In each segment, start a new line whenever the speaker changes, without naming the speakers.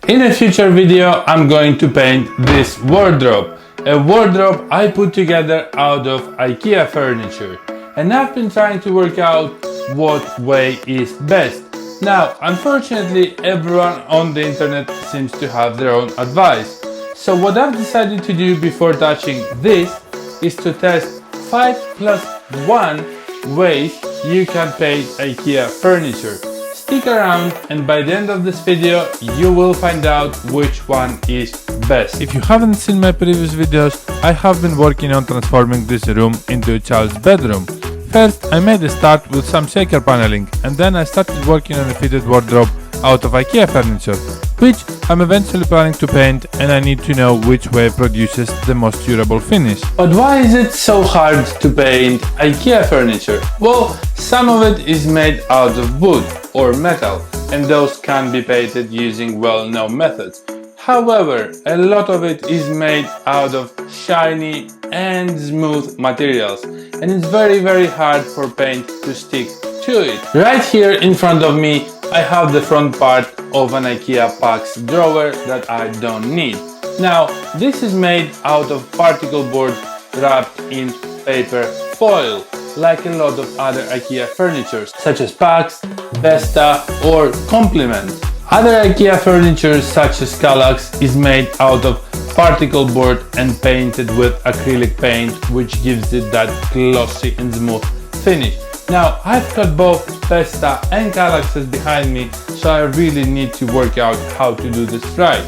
In a future video, I'm going to paint this wardrobe. A wardrobe I put together out of Ikea furniture. And I've been trying to work out what way is best. Now, unfortunately, everyone on the internet seems to have their own advice. So what I've decided to do before touching this is to test 5+1 ways you can paint Ikea furniture. Stick around and by the end of this video you will find out which one is best. If you haven't seen my previous videos, I have been working on transforming this room into a child's bedroom. First, I made a start with some shaker paneling, and then I started working on a fitted wardrobe out of Ikea furniture, which I'm eventually planning to paint, and I need to know which way produces the most durable finish. But why is it so hard to paint Ikea furniture? Well, some of it is made out of wood or metal, and those can be painted using well-known methods. However, a lot of it is made out of shiny and smooth materials, and it's very hard for paint to stick to it. Right here in front of me I have the front part of an Ikea Pax drawer that I don't need. Now, this is made out of particle board wrapped in paper foil, like a lot of other Ikea furniture, such as Pax, Besta or Complement. Other Ikea furniture, such as Kallax, is made out of particle board and painted with acrylic paint, which gives it that glossy and smooth finish. Now, I've got both Besta and Kallaxes behind me, so I really need to work out how to do this right.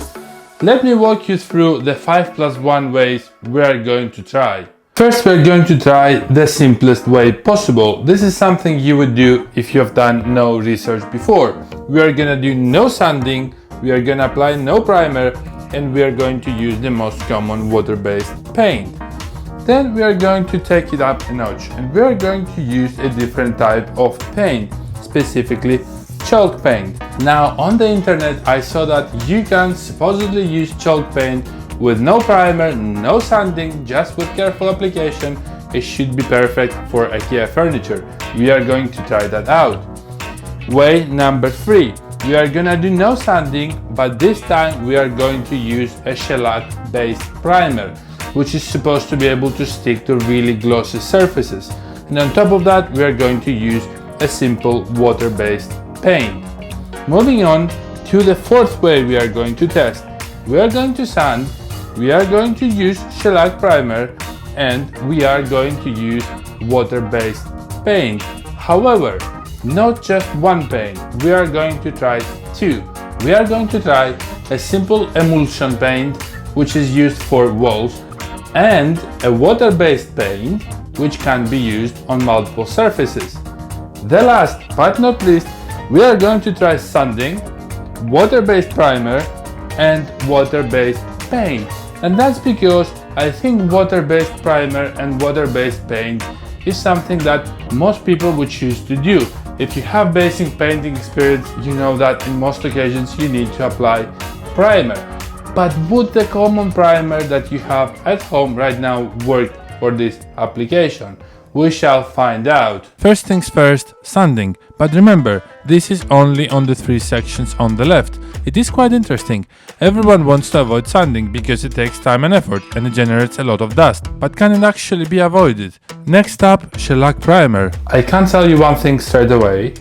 Let me walk you through the 5+1 ways we are going to try. First, we're going to try the simplest way possible. This is something you would do if you have done no research before. We are gonna do no sanding, we are gonna apply no primer, and we are going to use the most common water-based paint. Then we are going to take it up a notch and we are going to use a different type of paint, specifically chalk paint. Now, on the internet I saw that you can supposedly use chalk paint with no primer, no sanding, just with careful application. It should be perfect for Ikea furniture. We are going to try that out. Way number 3. We are gonna do no sanding, but this time we are going to use a shellac based primer, which is supposed to be able to stick to really glossy surfaces. And on top of that, we are going to use a simple water-based paint. Moving on to the 4th way we are going to test. We are going to sand, we are going to use shellac primer, and we are going to use water-based paint. However, not just one paint, we are going to try 2. We are going to try a simple emulsion paint, which is used for walls, and a water-based paint, which can be used on multiple surfaces. The last but not least, we are going to try sanding, water-based primer, and water-based paint. And that's because I think water-based primer and water-based paint is something that most people would choose to do. If you have basic painting experience, you know that in most occasions you need to apply primer. But would the common primer that you have at home right now work for this application? We shall find out. First things first, sanding. But remember, this is only on the 3 sections on the left. It is quite interesting. Everyone wants to avoid sanding because it takes time and effort and it generates a lot of dust. But can it actually be avoided? Next up, shellac primer. I can tell you one thing straight away.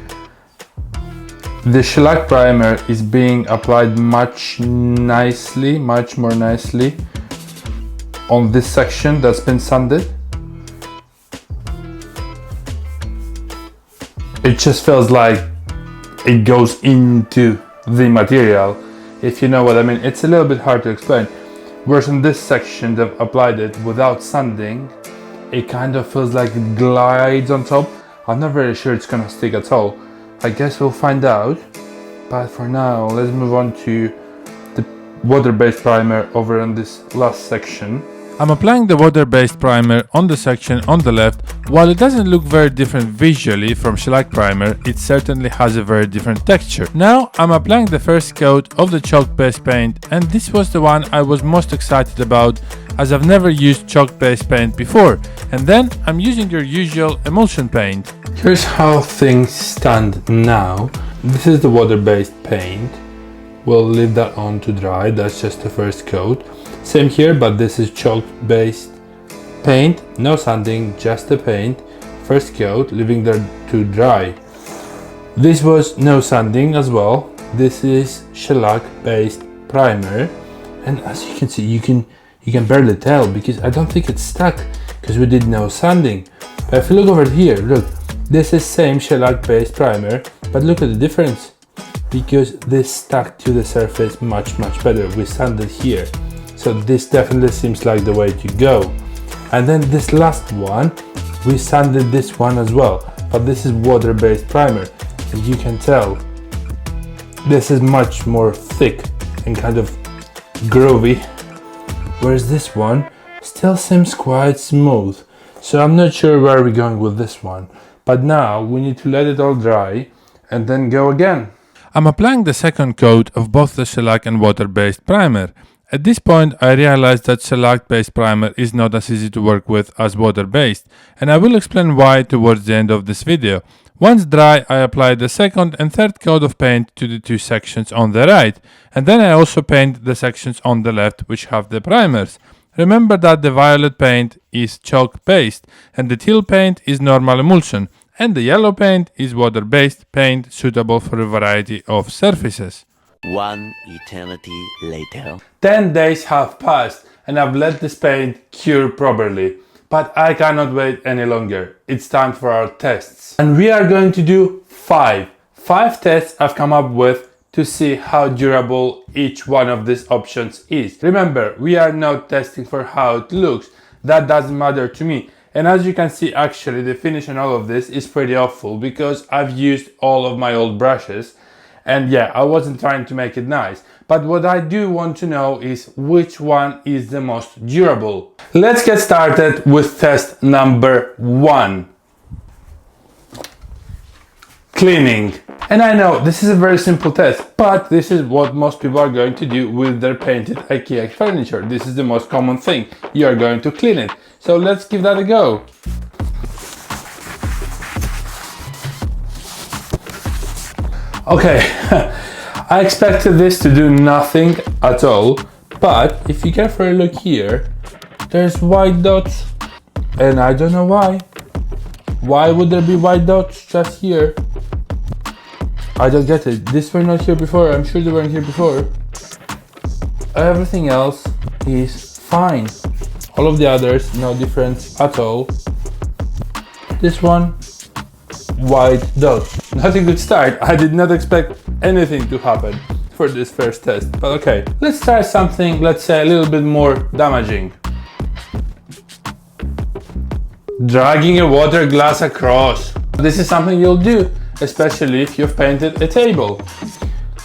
The shellac primer is being applied much more nicely on this section that's been sanded. It just feels like it goes into the material, if you know what I mean. It's a little bit hard to explain. Whereas in this section they've applied it without sanding, it kind of feels like it glides on top. I'm not very sure it's gonna stick at all. I guess we'll find out, but for now let's move on to the water-based primer over on this last section. I'm applying the water-based primer on the section on the left. While it doesn't look very different visually from shellac primer, it certainly has a very different texture. Now I'm applying the first coat of the chalk-based paint, and this was the one I was most excited about, as I've never used chalk-based paint before. And then I'm using your usual emulsion paint. Here's how things stand now. This is the water-based paint. We'll leave that on to dry. That's just the first coat. Same here, but this is chalk based paint, no sanding, just the paint. First coat, leaving that to dry. This was no sanding as well. This is shellac based primer, and as you can see, you can barely tell because I don't think it's stuck because we did no sanding. But if you look over here, look, this is same shellac based primer, but look at the difference because this stuck to the surface much better. We sanded here, so this definitely seems like the way to go. And then this last one, we sanded this one as well, but this is water based primer, and you can tell this is much more thick and kind of groovy, whereas this one still seems quite smooth. So I'm not sure where we're going with this one, but now we need to let it all dry and then go again. I'm applying the second coat of both the shellac and water-based primer. At this point I realized that shellac-based primer is not as easy to work with as water-based, and I will explain why towards the end of this video. Once dry, I apply the second and third coat of paint to the two sections on the right, and then I also paint the sections on the left which have the primers. Remember that the violet paint is chalk based and the teal paint is normal emulsion, and the yellow paint is water based paint suitable for a variety of surfaces.
One eternity later.
10 days have passed and I've let this paint cure properly, but I cannot wait any longer. It's time for our tests, and we are going to do five tests I've come up with to see how durable each one of these options is. Remember, we are not testing for how it looks. That doesn't matter to me. And as you can see, actually the finish on all of this is pretty awful because I've used all of my old brushes, and yeah, I wasn't trying to make it nice. But what I do want to know is which one is the most durable. Let's get started with test number 1. Cleaning. And I know this is a very simple test, but this is what most people are going to do with their painted IKEA furniture. This is the most common thing. You are going to clean it. So let's give that a go. Okay, I expected this to do nothing at all, but if you get for a look here, there's white dots, and I don't know why. Why would there be white dots just here? I don't get it. These were not here before. I'm sure they weren't here before. Everything else is fine. All of the others, no difference at all. This one, white dots. Not a good start. I did not expect anything to happen for this first test, but okay. Let's try something, let's say, a little bit more damaging. Dragging a water glass across. This is something you'll do, especially if you've painted a table.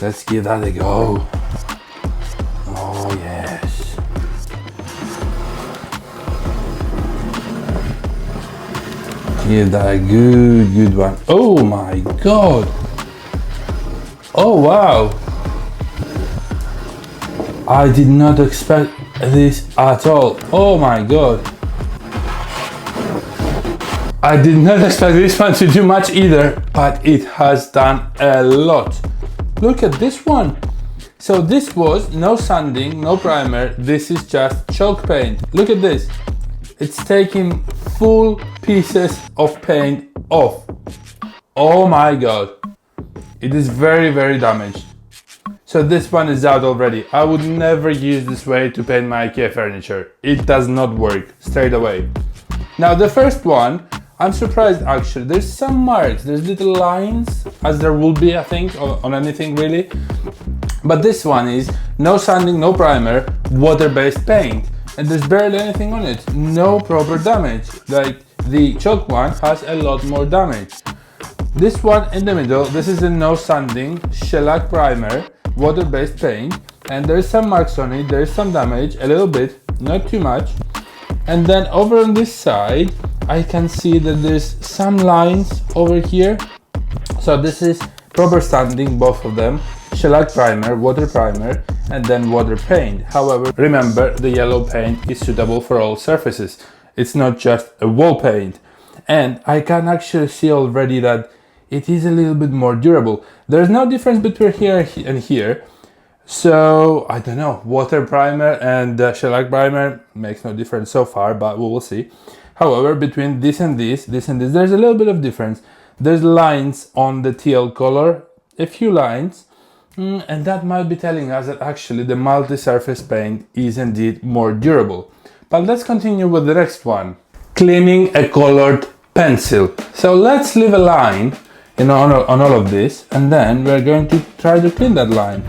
Let's give that a go. Oh yes. Give that a good one. Oh my god. Oh wow. I did not expect this at all. Oh my god. I did not expect this one to do much either, but it has done a lot. Look at this one. So this was no sanding, no primer. This is just chalk paint. Look at this. It's taking full pieces of paint off. Oh my god. It is very damaged. So this one is out already. I would never use this way to paint my IKEA furniture. It does not work straight away. Now the first one, I'm surprised actually. There's some marks, there's little lines, as there will be I think on anything really. But this one is no sanding, no primer, water-based paint. And there's barely anything on it. No proper damage. Like the chalk one has a lot more damage. This one in the middle, this is a no sanding shellac primer, water-based paint. And there's some marks on it, there's some damage, a little bit, not too much. And then over on this side, I can see that there's some lines over here. So this is proper sanding, both of them. Shellac primer, water primer, and then water paint. However, remember the yellow paint is suitable for all surfaces. It's not just a wall paint. And I can actually see already that it is a little bit more durable. There's no difference between here and here, So I don't know, water primer and shellac primer makes no difference so far, but we will see. However, between this and this, there's a little bit of difference. There's lines on the teal color, a few lines, and that might be telling us that actually the multi-surface paint is indeed more durable. But let's continue with the next one. Cleaning a colored pencil. So let's leave a line on all of this, and then we're going to try to clean that line.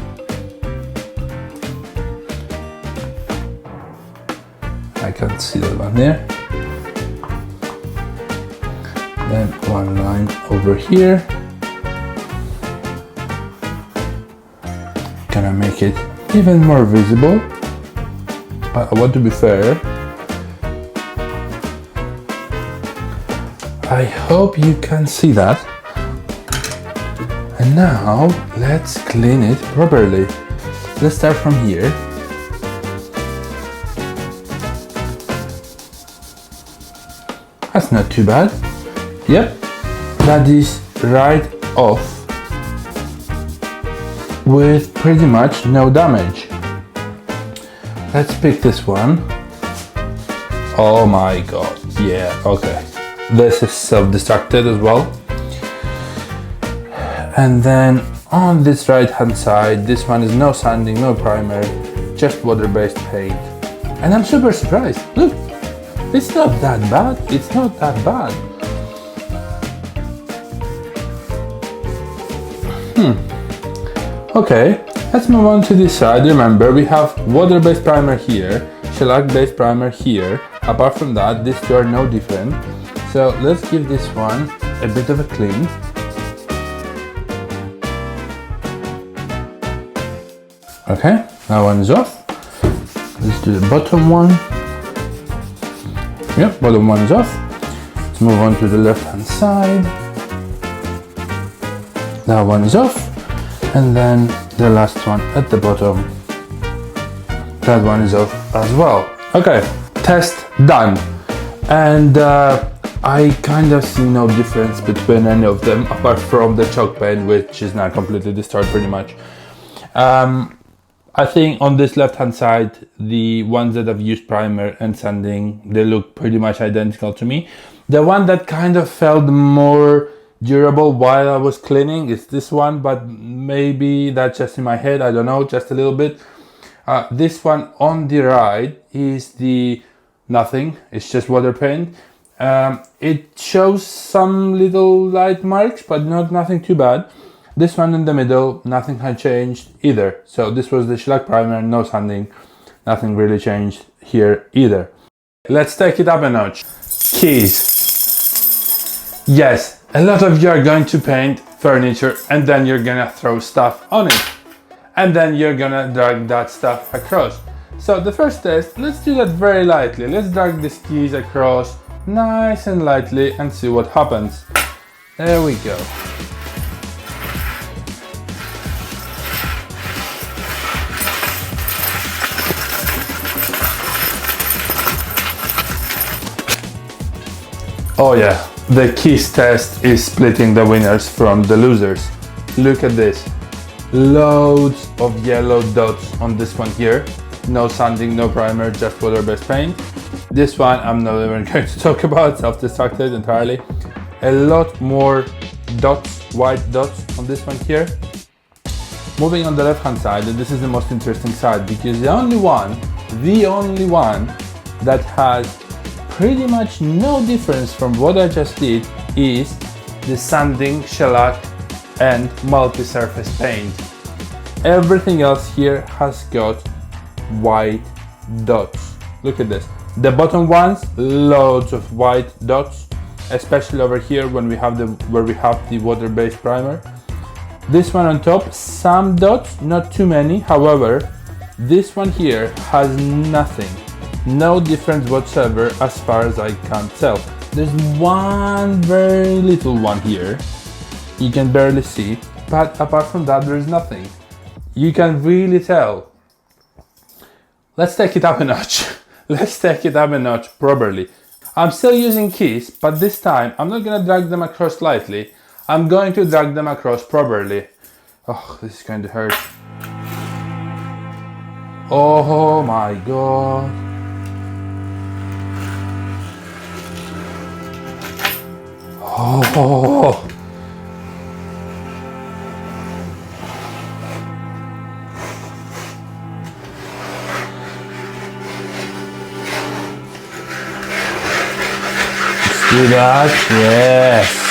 I can see that one there. Then one line over here. Gonna make it even more visible, but I want to be fair. I hope you can see that. And now let's clean it properly. Let's start from here. That's not too bad. Yep, that is right off with pretty much no damage. Let's pick this one. Oh my god, yeah, okay. This is self-destructed as well. And then on this right hand side, this one is no sanding, no primer, just water-based paint. And I'm super surprised. Look, it's not that bad. It's not that bad. Okay, let's move on to this side. Remember, we have water-based primer here, shellac-based primer here. Apart from that, these two are no different. So let's give this one a bit of a clean. Okay, that one is off. Let's do the bottom one. Yep, bottom one is off. Let's move on to the left-hand side. That one is off. And then the last one at the bottom. That one is off as well. Okay, test done. And I kind of see no difference between any of them apart from the chalk paint, which is now completely destroyed pretty much. I think on this left hand side, the ones that have used primer and sanding, they look pretty much identical to me. The one that kind of felt more durable while I was cleaning is this one, but maybe that's just in my head, I don't know, just a little bit. This one on the right is the nothing, it's just water paint. It shows some little light marks, but nothing too bad. This one in the middle, nothing had changed either. So this was the shellac primer, no sanding, nothing really changed here either. Let's take it up a notch. Keys. Yes, a lot of you are going to paint furniture and then you're gonna throw stuff on it. And then you're gonna drag that stuff across. So the first test, let's do that very lightly. Let's drag these keys across nice and lightly and see what happens. There we go. Oh yeah, the keys test is splitting the winners from the losers. Look at this. Loads of yellow dots on this one here. No sanding, no primer, just water-based paint. This one I'm not even going to talk about, self-destructed entirely. A lot more dots, white dots on this one here. Moving on the left-hand side, and this is the most interesting side because the only one that has pretty much no difference from what I just did is the sanding, shellac and multi-surface paint. Everything else here has got white dots. Look at this. The bottom ones, loads of white dots, especially over here when we have where we have the water-based primer. This one on top, some dots, not too many. However, this one here has nothing. No difference whatsoever as far as I can tell. There's one very little one here. You can barely see, but apart from that, there's nothing. You can really tell. Let's take it up a notch. Let's take it up a notch properly. I'm still using keys, but this time I'm not gonna drag them across lightly. I'm going to drag them across properly. Oh, this is going to hurt. Oh my god. Oh. Let's do that, yes.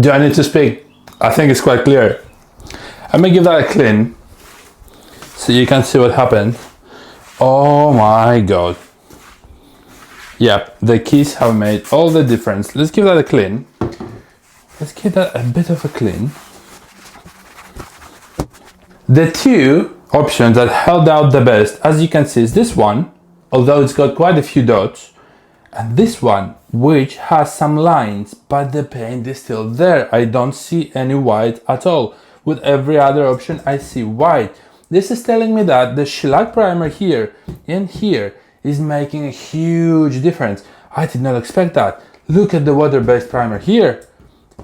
Do I need to speak? I think it's quite clear. I'm gonna give that a clean so you can see what happened. Oh my god. Yeah, the keys have made all the difference. Let's give that a clean. Let's give that a bit of a clean. The two options that held out the best, as you can see, is this one, although it's got quite a few dots, and this one, which has some lines, but the paint is still there. I don't see any white at all. With every other option, I see white. This is telling me that the shellac primer here and here is making a huge difference. I did not expect that. Look at the water-based primer here,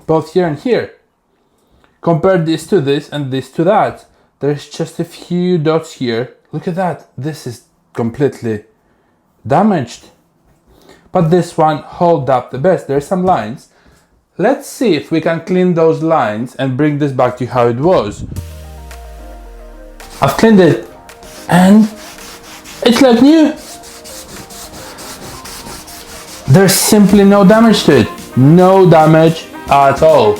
both here and here. Compare this to this and this to that. There's just a few dots here. Look at that. This is completely damaged. But this one holds up the best. There's some lines. Let's see if we can clean those lines and bring this back to how it was. I've cleaned it and it's like new. There's simply no damage to it. No damage at all.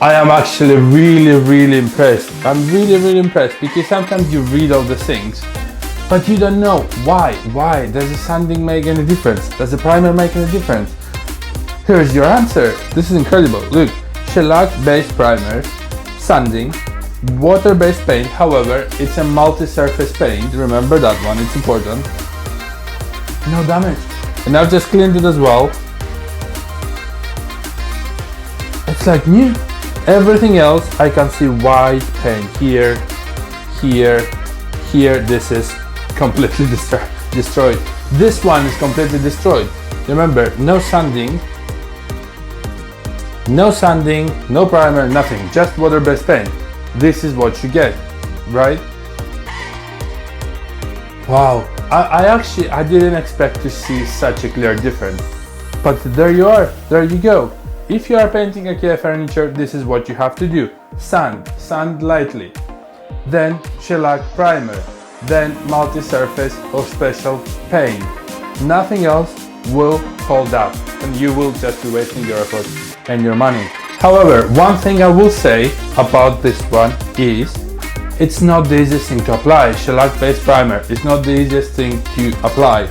I am actually really impressed. I'm really impressed because sometimes you read all the things but you don't know why. Does the sanding make any difference? Does the primer make any difference? Here's your answer. This is incredible. Look, shellac based primer, sanding, water based paint. However, it's a multi-surface paint. Remember that one, it's important. No damage. And I've just cleaned it as well. It's like new. Everything else I can see white paint here. This is completely destroyed. This one is completely destroyed. Remember, no sanding, no primer, nothing, just water-based paint. This is what you get, right? Wow, I didn't expect to see such a clear difference. But there you are, there you go. If you are painting Ikea furniture, this is what you have to do. Sand lightly. Then shellac primer. Then multi-surface or special paint. Nothing else will hold up and you will just be wasting your effort and your money. However, one thing I will say about this one is it's not the easiest thing to apply. Shellac based primer is not the easiest thing to apply.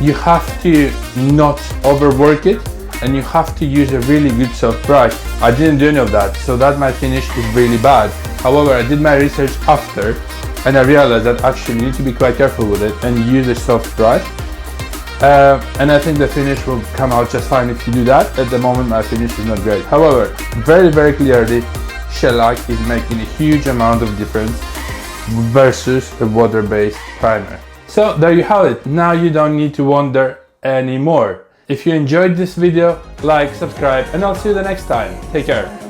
You have to not overwork it and you have to use a really good soft brush. I didn't do any of that, so that my finish is really bad. However, I did my research after and I realized that actually you need to be quite careful with it and use a soft brush. And I think the finish will come out just fine if you do that. At the moment my finish is not great. However, very clearly shellac is making a huge amount of difference versus a water-based primer. So there you have it. Now you don't need to wonder anymore. If you enjoyed this video, like, subscribe, and I'll see you the next time. Take care.